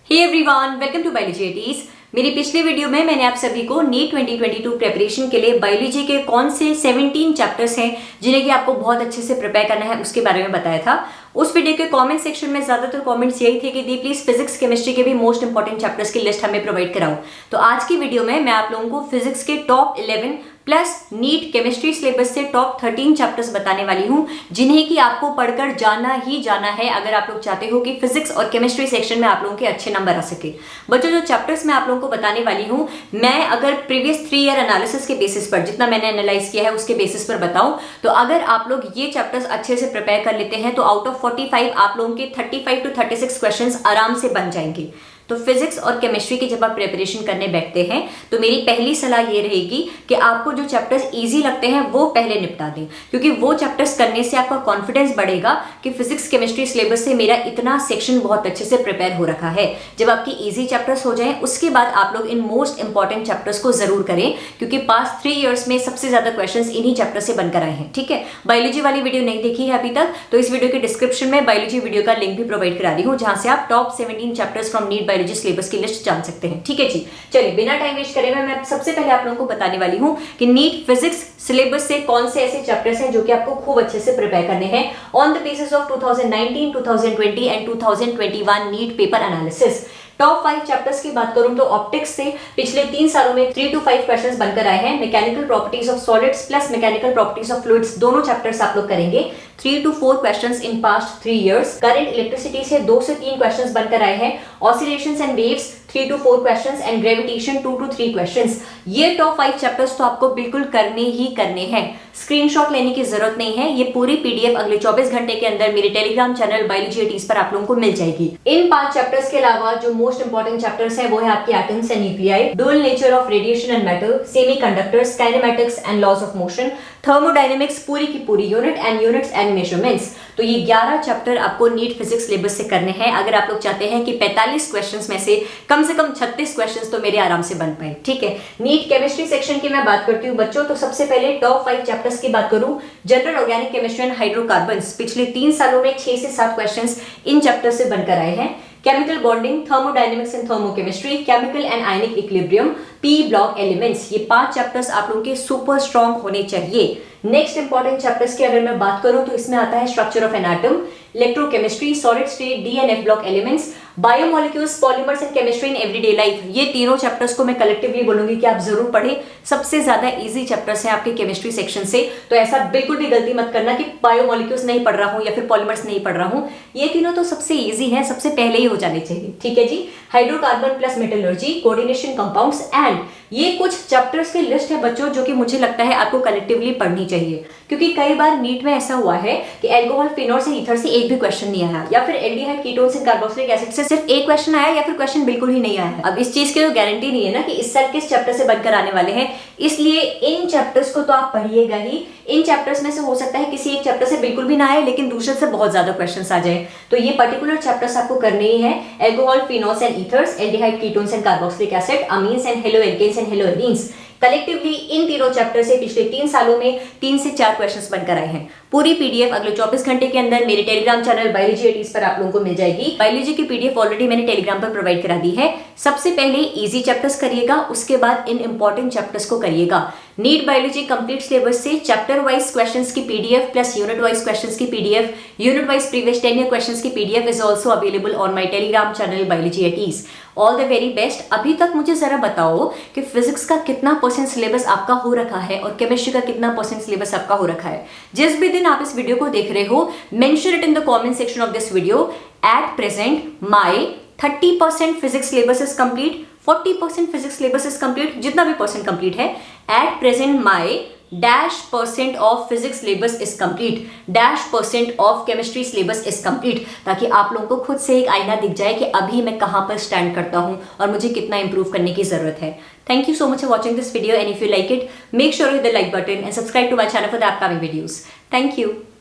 Hey everyone, welcome to biology eighties. मेरी पिछले video में मैंने आप सभी को नीट 2022 प्रिपरेशन के लिए बायोलॉजी के कौन से 17 चैप्टर्स हैं जिन्हें कि आपको बहुत अच्छे से प्रिपेयर करना है उसके बारे में बताया था। उस वीडियो के कमेंट सेक्शन में ज्यादातर कमेंट्स यही थे कि दी प्लीज फिजिक्स केमिस्ट्री के भी मोस्ट इंपॉर्टेंट चैप्टर्स की लिस्ट हमें प्रोवाइड कराऊं। तो आज की वीडियो में मैं आप लोगों को फिजिक्स के top 11 plus NEET chemistry syllabus से टॉप 13 चैप्टर्स बताने वाली हूं जिन्हें कि आपको पढ़कर जाना ही जाना है अगर आप लोग चाहते हो कि फिजिक्स और केमिस्ट्री सेक्शन में आप लोगों के अच्छे नंबर आ सके। बच्चों, जो चैप्टर्स मैं आप लोगों को बताने वाली हूं, मैं अगर प्रीवियस 3 ईयर एनालिसिस के बेसिस पर जितना मैंने एनालाइज किया है उसके बेसिस पर बताऊं तो अगर आप लोग ये चैप्टर्स अच्छे से प्रिपेयर कर लेते हैं तो आउट ऑफ 45 आप लोगों के 35 to 36 क्वेश्चंस आराम से बन जाएंगे। तो फिजिक्स और केमिस्ट्री की जब आप प्रिपरेशन करने बैठते हैं तो मेरी पहली सलाह ये रहेगी कि आपको जो चैप्टर्स इजी लगते हैं वो पहले निपटा दें, क्योंकि वो चैप्टर्स करने से आपका कॉन्फिडेंस बढ़ेगा कि फिजिक्स केमिस्ट्री सिलेबस से मेरा इतना सेक्शन बहुत अच्छे से प्रिपेयर हो रखा है। जब आपकी इजी चैप्टर्स हो जाएं उसके बाद आप लोग इन मोस्ट इंपॉर्टेंट चैप्टर्स को जरूर करें, क्योंकि पास्ट 3 ईयर्स में सबसे ज्यादा क्वेश्चन इन्हीं चैप्टर से बनकर आए हैं। ठीक है, बायोलॉजी वाली वीडियो नहीं देखी है अभी तक तो इस वीडियो के डिस्क्रिप्शन में बायोलॉजी वीडियो का लिंक भी प्रोवाइड करा दी हूं, जहां से आप top 17 chapters from NEET biology syllabus की लिस्ट जान सकते हैं। ठीक है जी, चलिए बिना टाइम वेस्ट करे मैं सबसे पहले आप लोगों को बताने वाली हूं कि नीट फिजिक्स सिलेबस से कौन से ऐसे चैप्टर्स हैं जो कि आपको खूब अच्छे से प्रिपेयर करने हैं on the basis of 2019, 2020 and 2021 NEET paper analysis. Top 5 chapters की बात करूं तो ऑप्टिक्स से पिछले 3 सालों में 3 to 5 क्वेश्चंस बनकर आए हैं। Mechanical properties of solids plus mechanical properties of fluids दोनों चैप्टर्स आप लोग करेंगे। 3 to 4 questions in past 3 years. Current electricity से 2 से 3 क्वेश्चंस बनकर आए हैं। Oscillations and waves 3 to 4 questions and gravitation 2 to 3 questions. ये टॉप 5 चैप्टर्स तो आपको बिल्कुल करने ही करने हैं, स्क्रीनशॉट लेने की जरूरत नहीं है। ये पूरी पीडीएफ अगले 24 घंटे के अंदर मेरे टेलीग्राम चैनल बायोलॉजी एटीज पर आप लोगों को मिल जाएगी। इन 5 चैप्टर्स के अलावा जो मोस्ट इंपॉर्टेंट चैप्टर्स हैं वो है आपके atoms and nuclei, dual nature of radiation and matter, semiconductors, kinematics and laws of motion, thermodynamics पूरी की पूरी unit and units and measurements. तो ये 11 चैप्टर आपको नीट फिजिक्स सिलेबस से करने हैं अगर आप लोग चाहते हैं कि 45 क्वेश्चंस में से कम 36 क्वेश्चंस तो मेरे आराम से बन पाए। ठीक है, नीट केमिस्ट्री सेक्शन की मैं बात करती हूँ बच्चों, तो सबसे पहले टॉप 5 चैप्टर्स की बात करूं, general organic chemistry and hydrocarbons. पिछले 3 सालों में 6 से 7 क्वेश्चंस इन चैप्टर से बनकर आए हैं। Chemical bonding, thermodynamics and thermochemistry, chemical and ionic equilibrium, P block elements. ये 5 चैप्टर्स आप लोगों के सुपर स्ट्रांग होने चाहिए। नेक्स्ट इंपॉर्टेंट चैप्टर्स की अगर मैं बात करूं तो इसमें आता है structure of an atom, electrochemistry, solid state, D and F block elements, biomolecules, polymers and chemistry in everyday life. ये तीनों चैप्टर्स को मैं कलेक्टिवली बोलूंगी कि आप जरूर पढ़ें। सबसे ज्यादा इजी चैप्टर्स हैं आपके केमिस्ट्री सेक्शन से, तो ऐसा बिल्कुल भी गलती मत करना कि बायोमोलिक्यूल्स नहीं पढ़ रहा हूं या फिर पॉलीमर्स नहीं पढ़ रहा हूं। ये तीनों तो सबसे इजी है, सबसे पहले ही हो जाने चाहिए। ठीक है जी, hydrocarbon plus metallurgy, coordination compounds and ये कुछ चैप्टर्स की लिस्ट है बच्चों जो कि मुझे लगता है आपको कलेक्टिवली पढ़नी चाहिए, क्योंकि कई बार नीट में ऐसा हुआ है कि अल्कोहल, फिनोल से ईथर से एक भी क्वेश्चन नहीं आया, या फिर एल्डिहाइड, कीटोन से कार्बोक्सिलिक एसिड से सिर्फ एक क्वेश्चन आया या फिर क्वेश्चन बिल्कुल ही नहीं आया। अब इस चीज की तो गारंटी नहीं है ना कि इस साल किस चैप्टर से बनकर आने वाले हैं, इसलिए इन चैप्टर्स को तो आप पढ़िएगा ही। इन चैप्टर्स में से हो सकता है किसी एक चैप्टर से बिल्कुल भी ना आए लेकिन दूसरे से बहुत ज्यादा क्वेश्चंस आ जाए, तो ये पर्टिकुलर चैप्टर्स आपको करने ही है। Alcohol, phenols and ethers, aldehyde, ketones and carboxylic acid, amines and haloalkanes and haloarenes. Collectively in तीनों चैप्टर से पिछले 3 सालों में 3 से 4 क्वेश्चंस बनकर आए हैं। पूरी पीडीएफ अगले 24 घंटे के अंदर मेरे टेलीग्राम चैनल बायोलॉजी एटीज पर आप लोगों को मिल जाएगी। बायोलॉजी की पीडीएफ ऑलरेडी मैंने टेलीग्राम पर प्रोवाइड करा दी है। सबसे पहले इजी चैप्टर्स करिएगा, उसके बाद इन इंपॉर्टेंट चैप्टर्स को करिएगा। नीट बायोलॉजी कंप्लीट सिलेबस से चैप्टर वाइज क्वेश्चंस की PDF plus unit wise questions की PDF, unit wise previous 10 year questions की PDF is also available on my Telegram channel biology एटीज। All the very best. अभी तक मुझे जरा बताओ कि फिजिक्स का कितना परसेंट सिलेबस आपका हो रखा है और केमिस्ट्री का कितना परसेंट सिलेबस आपका हो रखा है। जिस भी दिन आप इस वीडियो को देख रहे हो, mention it in the comment section of this video. At present my 30% physics syllabus is complete, 40% physics syllabus is complete, जितना भी परसेंट कंप्लीट है। At present my -% of physics syllabus is complete, -% of chemistry syllabus is complete, ताकि आप लोगों को खुद से एक आईना दिख जाए कि अभी मैं कहां पर स्टैंड करता हूं और मुझे कितना इंप्रूव करने की जरूरत है। Thank you so much for watching this video and if you like it make sure hit the like button and subscribe to my channel for the upcoming videos. Thank you.